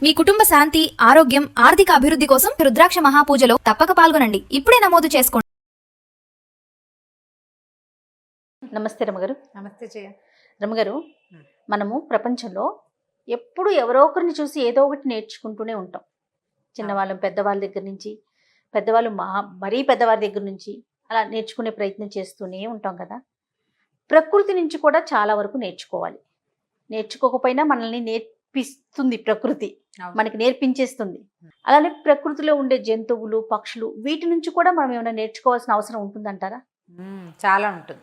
మీ కుటుంబ శాంతి, ఆరోగ్యం, ఆర్థిక అభివృద్ధి కోసం రుద్రాక్ష మహాపూజలో తప్పక పాల్గొనండి. ఇప్పుడే నమోదు చేసుకోండి. నమస్తే రమగారు. నమస్తే జయ. రమగారు, మనము ప్రపంచంలో ఎప్పుడు ఎవరో ఒకరిని చూసి ఏదో ఒకటి నేర్చుకుంటూనే ఉంటాం. చిన్నవాళ్ళం పెద్దవాళ్ళ దగ్గర నుంచి, పెద్దవాళ్ళు మరీ పెద్దవారి దగ్గర నుంచి అలా నేర్చుకునే ప్రయత్నం చేస్తూనే ఉంటాం కదా. ప్రకృతి నుంచి కూడా చాలా వరకు నేర్చుకోవాలి. నేర్చుకోకపోయినా మనల్ని నేర్పిస్తుంది ప్రకృతి, మనకి నేర్పించేస్తుంది. అలానే ప్రకృతిలో ఉండే జంతువులు, పక్షులు, వీటి నుంచి కూడా మనం ఏమైనా నేర్చుకోవాల్సిన అవసరం ఉంటుందంటారా? చాలా ఉంటుంది.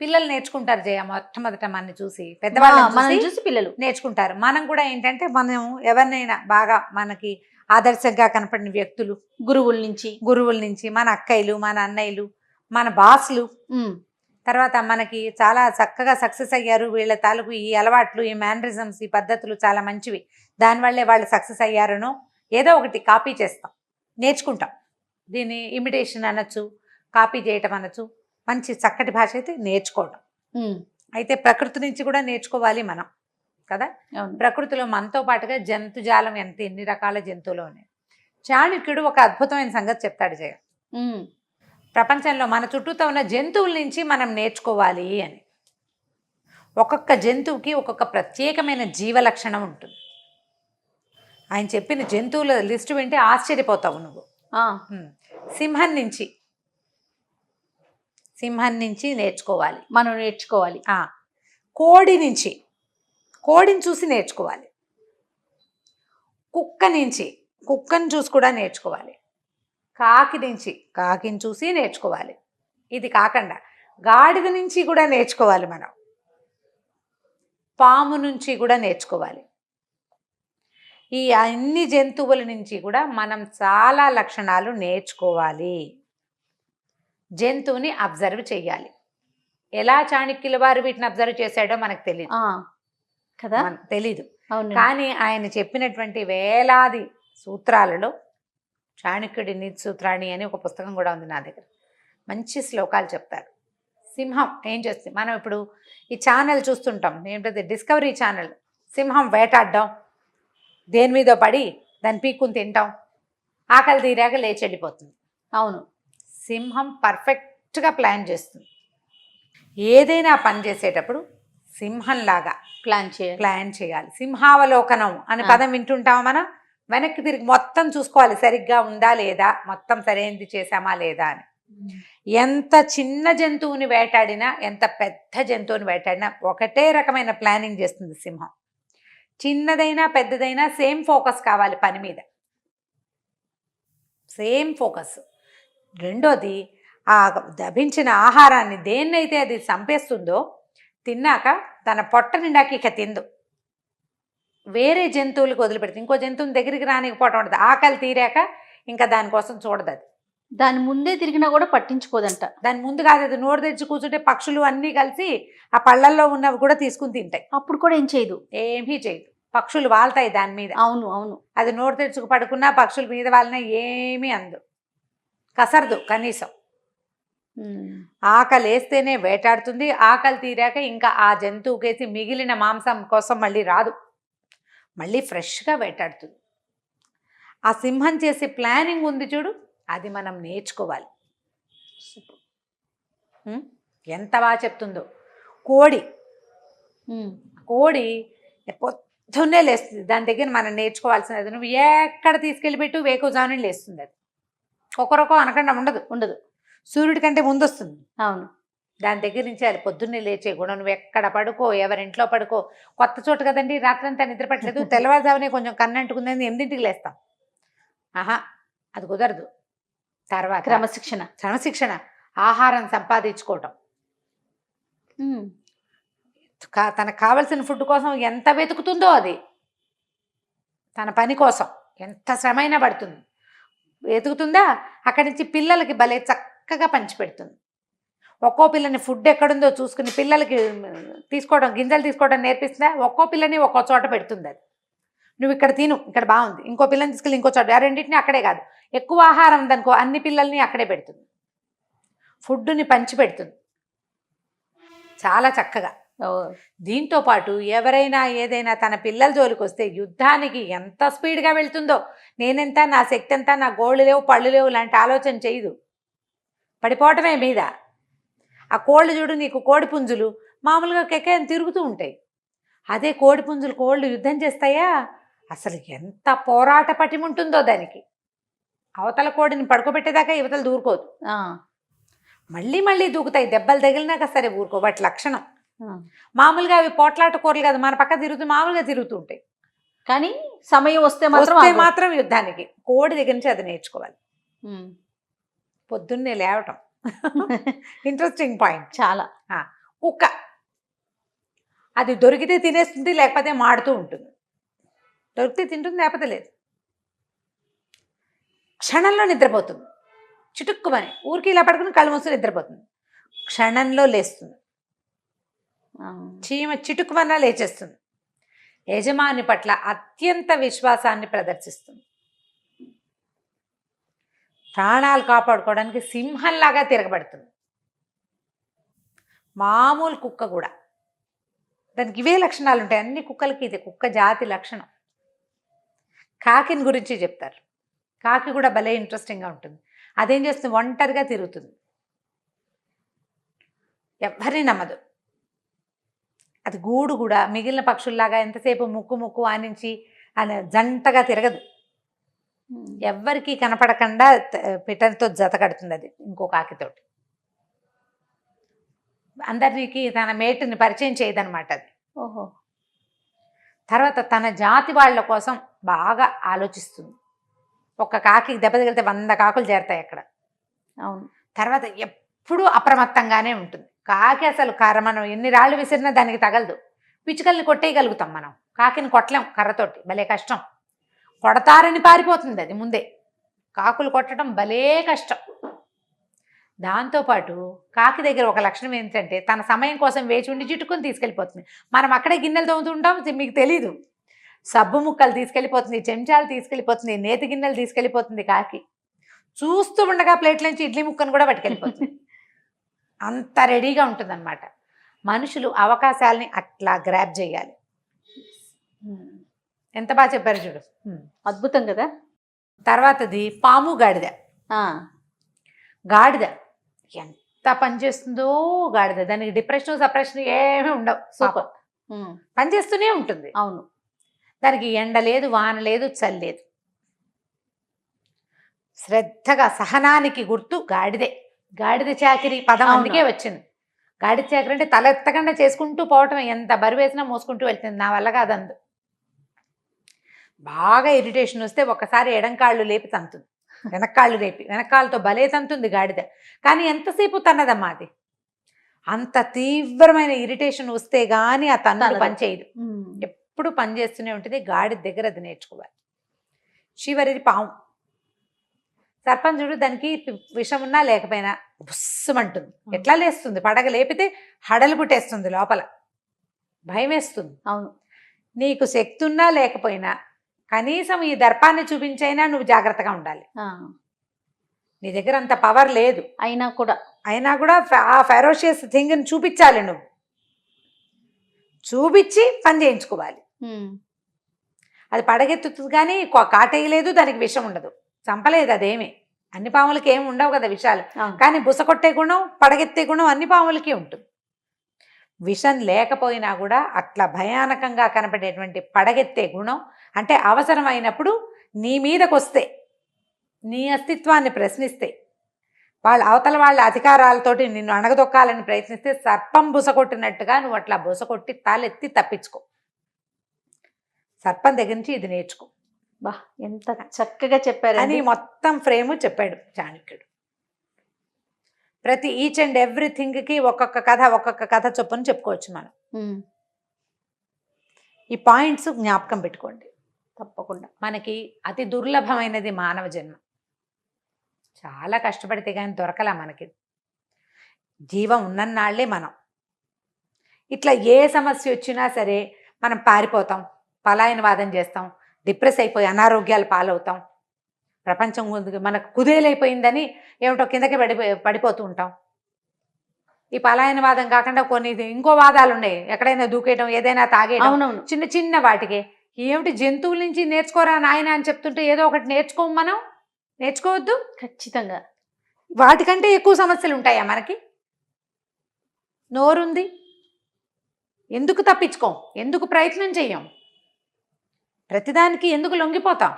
పిల్లలు నేర్చుకుంటారు జయ. మొట్టమొదట మనని చూసి పెద్దవాళ్ళని చూసి పిల్లలు నేర్చుకుంటారు. మనం కూడా ఏంటంటే మనం ఎవరినైనా బాగా మనకి ఆదర్శంగా కనపడిన వ్యక్తులు, గురువుల నుంచి మన అక్కయ్యలు, మన అన్నయ్యలు, మన బాస్లు, తర్వాత మనకి చాలా చక్కగా సక్సెస్ అయ్యారు, వీళ్ళ తాలూకు ఈ అలవాట్లు, ఈ మేనరిజమ్స్, ఈ పద్ధతులు చాలా మంచివి, దానివల్లే వాళ్ళు సక్సెస్ అయ్యారనో ఏదో ఒకటి కాపీ చేస్తాం, నేర్చుకుంటాం. దీన్ని ఇమిటేషన్ అనొచ్చు, కాపీ చేయటం అనొచ్చు. మంచి చక్కటి భాష అయితే నేర్చుకోవడం. అయితే ప్రకృతి నుంచి కూడా నేర్చుకోవాలి మనం కదా. ప్రకృతిలో మనతో పాటుగా జంతుజాలం ఎన్ని రకాల జంతువులు ఉన్నాయి. చాణక్యుడు ఒక అద్భుతమైన సంగతి చెప్తాడు జయ. ప్రపంచంలో మన చుట్టూతో ఉన్న జంతువుల నుంచి మనం నేర్చుకోవాలి అని. ఒక్కొక్క జంతువుకి ఒక్కొక్క ప్రత్యేకమైన జీవ లక్షణం ఉంటుంది. ఆయన చెప్పిన జంతువుల లిస్టు వింటే ఆశ్చర్యపోతావు నువ్వు. సింహం నుంచి నేర్చుకోవాలి, మనం నేర్చుకోవాలి. కోడిని చూసి నేర్చుకోవాలి. కుక్కని చూసి కూడా నేర్చుకోవాలి. కాకిని చూసి నేర్చుకోవాలి. ఇది కాకుండా గాడిద నుంచి కూడా నేర్చుకోవాలి మనం. పాము నుంచి కూడా నేర్చుకోవాలి. ఈ అన్ని జంతువుల నుంచి కూడా మనం చాలా లక్షణాలు నేర్చుకోవాలి. జంతువుని అబ్జర్వ్ చెయ్యాలి. ఎలా చాణక్యుల వారు వీటిని అబ్జర్వ్ చేశాడో మనకు తెలియదు కదా, తెలీదు. కానీ ఆయన చెప్పినటువంటి వేలాది సూత్రాలలో చాణక్యుడి నీతి సూత్రాణి అని ఒక పుస్తకం కూడా ఉంది నా దగ్గర. మంచి శ్లోకాలు చెప్తారు. సింహం ఏం చేస్తుంది, మనం ఇప్పుడు ఈ ఛానల్ చూస్తుంటాం, ఏంటది డిస్కవరీ ఛానల్. సింహం వేటాడడం, దేని మీద పడి దాన్ని పీక్కుని తింటాం, ఆకలి తీరాక లేచి వెళ్ళిపోతుంది. అవును, సింహం పర్ఫెక్ట్గా ప్లాన్ చేస్తుంది. ఏదైనా పని చేసేటప్పుడు సింహంలాగా ప్లాన్ చేయాలి. సింహావలోకనం అనే పదం వింటుంటామా మనం? వెనక్కి తిరిగి మొత్తం చూసుకోవాలి, సరిగ్గా ఉందా లేదా, మొత్తం సరైనది చేసామా లేదా అని. ఎంత చిన్న జంతువుని వేటాడినా, ఎంత పెద్ద జంతువుని వేటాడినా ఒకటే రకమైన ప్లానింగ్ చేస్తుంది సింహం. చిన్నదైనా పెద్దదైనా సేమ్ ఫోకస్ కావాలి పని మీద, సేమ్ ఫోకస్. రెండోది, ఆ దభించిన ఆహారాన్ని దేన్నైతే అది చంపేస్తుందో తిన్నాక తన పొట్ట నిండాకి ఇక తిందు, వేరే జంతువులకు వదిలిపెడుతుంది. ఇంకో జంతువుని దగ్గరికి రానికపోవటం ఉండదు. ఆకలి తీరాక ఇంకా దానికోసం చూడదు. అది దాని ముందే తిరిగినా కూడా పట్టించుకోదంట. దాని ముందు కాదు, అది నోరు తెచ్చి కూర్చుంటే పక్షులు అన్నీ కలిసి ఆ పళ్ళల్లో ఉన్నవి కూడా తీసుకుని తింటాయి. అప్పుడు కూడా ఏం చేయదు, ఏమీ చేయదు. పక్షులు వాళ్తాయి దాని మీద. అవును. అది నోరు తెచ్చుకు పడుకున్నా పక్షుల మీద వాళ్ళని ఏమీ అందు, కసరదు కనీసం. ఆకలి వేస్తేనే వేటాడుతుంది. ఆకలి తీరాక ఇంకా ఆ జంతువుకేసి మిగిలిన మాంసం కోసం మళ్ళీ రాదు, మళ్ళీ ఫ్రెష్గా వేటాడుతుంది. ఆ సింహం చేసే ప్లానింగ్ ఉంది చూడు, అది మనం నేర్చుకోవాలి. ఎంత బాగా చెప్తుందో. కోడి పొద్దున్నే లేస్తుంది. దాని దగ్గర మనం నేర్చుకోవాల్సినది, నువ్వు ఎక్కడ తీసుకెళ్ళి పెట్టు వేకువజామునే లేస్తుంది. అది ఒకరొక అనకుండా ఉండదు. సూర్యుడి కంటే ముందు వస్తుంది. అవును, దాని దగ్గర నుంచి అది పొద్దున్నే లేచే గుణం. నువ్వు ఎక్కడ పడుకో, ఎవరింట్లో పడుకో, కొత్త చోటు కదండి, రాత్రంతా నిద్ర పట్టలేదు, తెల్లవారుజామునే కొంచెం కన్నంటుకుందని 8ంటికి లేస్తాం. అది కుదరదు. తర్వాత క్రమశిక్షణ, ఆహారం సంపాదించుకోవటం, తనకు కావలసిన ఫుడ్ కోసం ఎంత వెతుకుతుందో, అది తన పని కోసం ఎంత శ్రమైనా పడుతుంది, వెతుకుతుందా. అక్కడి నుంచి పిల్లలకి భలే చక్కగా పంచిపెడుతుంది. ఒక్కో పిల్లని ఫుడ్ ఎక్కడుందో చూసుకుని పిల్లలకి గింజలు తీసుకోవడం నేర్పిస్తుందా. ఒక్కో పిల్లని ఒక్కో చోట పెడుతుంది. అది నువ్వు ఇక్కడ తిను, ఇక్కడ బాగుంది, ఇంకో పిల్లని తీసుకెళ్ళి ఇంకో చోట, రెండింటిని అక్కడే కాదు, ఎక్కువ ఆహారం ఉందనుకో అన్ని పిల్లల్ని అక్కడే పెడుతుంది. ఫుడ్ని పంచి పెడుతుంది చాలా చక్కగా. ఓ. దీంతో పాటు ఎవరైనా ఏదైనా తన పిల్లల జోలికి వస్తే యుద్ధానికి ఎంత స్పీడ్గా వెళ్తుందో, నేనెంత, నా శక్తి ఎంత, నా గోళ్ళు లేవు పళ్ళు లేవు లాంటి ఆలోచన చేయదు, పడిపోవటమే మీద. ఆ కోళ్ళు చూడు, నీకు కోడి పుంజులు మామూలుగా కెక్కని తిరుగుతూ ఉంటాయి. అదే కోడి పుంజులు కోళ్ళు యుద్ధం చేస్తాయా, అసలు ఎంత పోరాట పటిమ ఉంటుందో దానికి. అవతల కోడిని పడుకోబెట్టేదాకా యువతలు దూరుకోదు, మళ్ళీ మళ్ళీ దూకుతాయి. దెబ్బలు తగిలినాక సరే ఊరుకో, వాటి లక్షణం. మామూలుగా అవి పోట్లాట కూరలు కాదు, మన పక్క మామూలుగా తిరుగుతూ ఉంటాయి. కానీ సమయం వస్తే మాత్రం యుద్ధానికి. కోడి దగ్గర నుంచి అది నేర్చుకోవాలి. పొద్దున్నే లేవటం ఇంట్రెస్టింగ్ పాయింట్ చాలా. కుక్క అది దొరికితే తినేస్తుంది, లేకపోతే మాడుతూ ఉంటుంది. దొరికితే తింటుంది, లేకపోతే లేదు. క్షణంలో నిద్రపోతుంది, చిటుక్కుమని ఊరికి ఇలా పడుకుని కళ్ళు మూసుకుని నిద్రపోతుంది, క్షణంలో లేస్తుంది. చీమ చిటుక్కుమన్నా లేచేస్తుంది. యజమాని పట్ల అత్యంత విశ్వాసాన్ని ప్రదర్శిస్తుంది. ప్రాణాలు కాపాడుకోవడానికి సింహంలాగా తిరగబడుతుంది. మామూలు కుక్క కూడా, దానికి ఇవే లక్షణాలు ఉంటాయి. అన్ని కుక్కలకి ఇది కుక్క జాతి లక్షణం. కాకిని గురించి చెప్తారు. కాకి కూడా భలే ఇంట్రెస్టింగ్గా ఉంటుంది. అదేం చేస్తుంది, ఒంటరిగా తిరుగుతుంది, ఎవరిని నమ్మదు. అది గూడు కూడా మిగిలిన పక్షుల్లాగా ఎంతసేపు ముక్కు ముక్కు ఆనించి అని జంటగా తిరగదు. ఎవ్వరికీ కనపడకుండా పిట్టతో జత కడుతుంది అది ఇంకో కాకితోటి. అందరికి తన మేటుని పరిచయం చేయదనమాట అది. ఓహో. తర్వాత తన జాతి వాళ్ళ కోసం బాగా ఆలోచిస్తుంది. ఒక్క కాకి దెబ్బ తగిలితే 100 కాకులు చేరతాయి అక్కడ. అవును. తర్వాత ఎప్పుడూ అప్రమత్తంగానే ఉంటుంది. కాకి అసలు మనం ఎన్ని రాళ్ళు విసిరినా దానికి తగలదు. పిచ్చుకల్ని కొట్టేయగలుగుతాం మనం, కాకిని కొట్టలేం కర్రతోటి, భలే కష్టం. కొడతారని పారిపోతుంది అది ముందే. కాకులు కొట్టడం భలే కష్టం. దాంతోపాటు కాకి దగ్గర ఒక లక్షణం ఏంటంటే, తన సమయం కోసం వేచి ఉండి జిట్టుకుని తీసుకెళ్ళిపోతుంది. మనం అక్కడే గిన్నెలు తోముతుంటాం, మీకు తెలీదు. సబ్బు ముక్కలు తీసుకెళ్ళిపోతుంది, చెంచాలు తీసుకెళ్ళిపోతుంది, నేతి గిన్నెలు తీసుకెళ్ళిపోతుంది. కాకి చూస్తూ ఉండగా ప్లేట్ల నుంచి ఇడ్లీ ముక్కను కూడా పట్టుకెళ్ళిపోతుంది. అంత రెడీగా ఉంటుందన్నమాట. మనుషులు అవకాశాలని అట్లా గ్రాప్ చేయాలి. ఎంత బాగా చెప్పారు చూడు, అద్భుతం కదా. తర్వాతది పాము గాడిద. గాడిద ఎంత పనిచేస్తుందో గాడిద. దానికి డిప్రెషన్ సప్రెషన్ ఏమీ ఉండవు. సూపర్, పనిచేస్తూనే ఉంటుంది. అవును. దానికి ఎండ లేదు, వాన లేదు, చలి లేదు. శ్రద్ధగా, సహనానికి గుర్తు గాడిదే. గాడిద చాకిరి పదం అందుకే వచ్చింది. గాడిద చాకిరి అంటే తల ఎత్తకుండా చేసుకుంటూ పోవటం, ఎంత బరువు వేసినా మోసుకుంటూ వెళ్తుంది. నా వల్ల కాదందు. బాగా ఇరిటేషన్ వస్తే ఒకసారి ఎడంకాళ్ళు లేపి తంతుంది, వెనక్కాళ్ళు లేపి వెనకాళ్ళతో భలే తంతుంది గాడిద. కానీ ఎంతసేపు తన్నదమ్మా అది. అంత తీవ్రమైన ఇరిటేషన్ వస్తే కానీ ఆ తన్నుడు పనిచేయదు, ఎప్పుడు పనిచేస్తూనే ఉంటుంది. గాడిద దగ్గర అది నేర్చుకోవాలి. చివరిది పాము. సర్పంచుడు దానికి విషం ఉన్నా లేకపోయినా బుస్సుమంటుంది. ఎట్లా లేస్తుంది, పడగ లేపితే హడలు పుట్టేస్తుంది, లోపల భయం వేస్తుంది. అవును. నీకు శక్తి ఉన్నా లేకపోయినా కనీసం ఈ దర్పాన్ని చూపించైనా నువ్వు జాగ్రత్తగా ఉండాలి. నీ దగ్గర అంత పవర్ లేదు అయినా కూడా ఆ ఫెరోషియస్ థింగ్ని చూపించాలి. నువ్వు చూపించి పని చేయించుకోవాలి. అది పడగెత్తుతుంది కానీ కాటేయలేదు, దానికి విషం ఉండదు, చంపలేదు అదేమి. అన్ని పాములకి ఏమి ఉండవు కదా విషాలు. కానీ బుస కొట్టే గుణం, పడగెత్తే గుణం అన్ని పాములకి ఉంటుంది. విషం లేకపోయినా కూడా అట్లా భయానకంగా కనపడేటువంటి పడగెత్తే గుణం, అంటే అవసరమైనప్పుడు నీ మీదకి వస్తే, నీ అస్తిత్వాన్ని ప్రశ్నిస్తే, అవతల వాళ్ళ అధికారాలతోటి నిన్ను అణగదొక్కాలని ప్రయత్నిస్తే సర్పం బుసకొట్టినట్టుగా నువ్వు అట్లా బుసకొట్టి తాలెత్తి తప్పించుకో. సర్పం దగ్గర నుంచి ఇది నేర్చుకో. బా, ఎంత చక్కగా చెప్పారు అని మొత్తం ఫ్రేము చెప్పాడు చాణక్యుడు. ప్రతి ఈచ్ అండ్ ఎవ్రీథింగ్కి ఒక్కొక్క కథ చొప్పున చెప్పుకోవచ్చు మనం. ఈ పాయింట్స్ జ్ఞాపకం పెట్టుకోండి తప్పకుండా. మనకి అతి దుర్లభమైనది మానవ జన్మ. చాలా కష్టపడితే కానీ దొరకలా మనకి. జీవం ఉన్నన్నాళ్లే మనం. ఇట్లా ఏ సమస్య వచ్చినా సరే మనం పారిపోతాం, పలాయనవాదం చేస్తాం, డిప్రెస్ అయిపోయి అనారోగ్యాలు పాలవుతాం. ప్రపంచం మనకు కుదేలైపోయిందని ఏమిటో కిందకి పడిపోతూ ఉంటాం. ఈ పలాయనవాదం కాకుండా కొన్ని ఇంకో వాదాలు ఉన్నాయి, ఎక్కడైనా దూకేయడం, ఏదైనా తాగేయడం, అవునవును. చిన్న చిన్న వాటికి. ఏమిటి జంతువుల నుంచి నేర్చుకోరా నాయన అని చెప్తుంటే ఏదో ఒకటి నేర్చుకోము మనం? నేర్చుకోవద్దు? ఖచ్చితంగా. వాటికంటే ఎక్కువ సమస్యలు ఉంటాయా మనకి? నోరుంది, ఎందుకు తప్పించుకోం? ఎందుకు ప్రయత్నం చెయ్యం? ప్రతిదానికి ఎందుకు లొంగిపోతాం?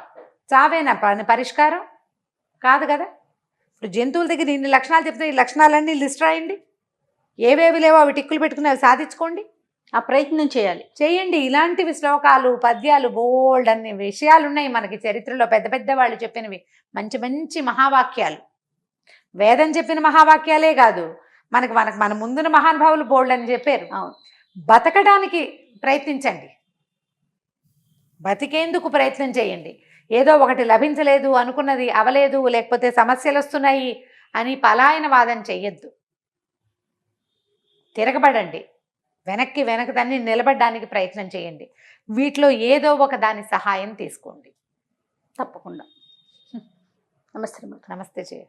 చావేనా పరిష్కారం? కాదు కదా. ఇప్పుడు జంతువుల దగ్గర ఇన్ని లక్షణాలు చెప్తే ఈ లక్షణాలన్నీ లిస్ట్ రాయండి, ఏవేవి లేవో అవి టిక్కులు పెట్టుకుని అవి సాధించుకోండి. ఆ ప్రయత్నం చేయాలి. చేయండి. ఇలాంటివి శ్లోకాలు, పద్యాలు, బోల్డ్ అన్ని విషయాలు ఉన్నాయి మనకి చరిత్రలో. పెద్ద పెద్ద వాళ్ళు చెప్పినవి మంచి మంచి మహావాక్యాలు. వేదం చెప్పిన మహావాక్యాలే కాదు, మనకు మనకు మన ముందున మహానుభావులు బోల్డ్ అని చెప్పారు. అవును. బతకడానికి ప్రయత్నించండి, బతికేందుకు ప్రయత్నం చేయండి. ఏదో ఒకటి లభించలేదు, అనుకున్నది అవలేదు, లేకపోతే సమస్యలు వస్తున్నాయి అని పలాయన వాదన చెయ్యొద్దు. తిరగబడండి, వెనక్కి దాన్ని నిలబడడానికి ప్రయత్నం చేయండి. వీటిలో ఏదో ఒక దాని సహాయం తీసుకోండి. తప్పకుండా. నమస్తే. నమస్తే.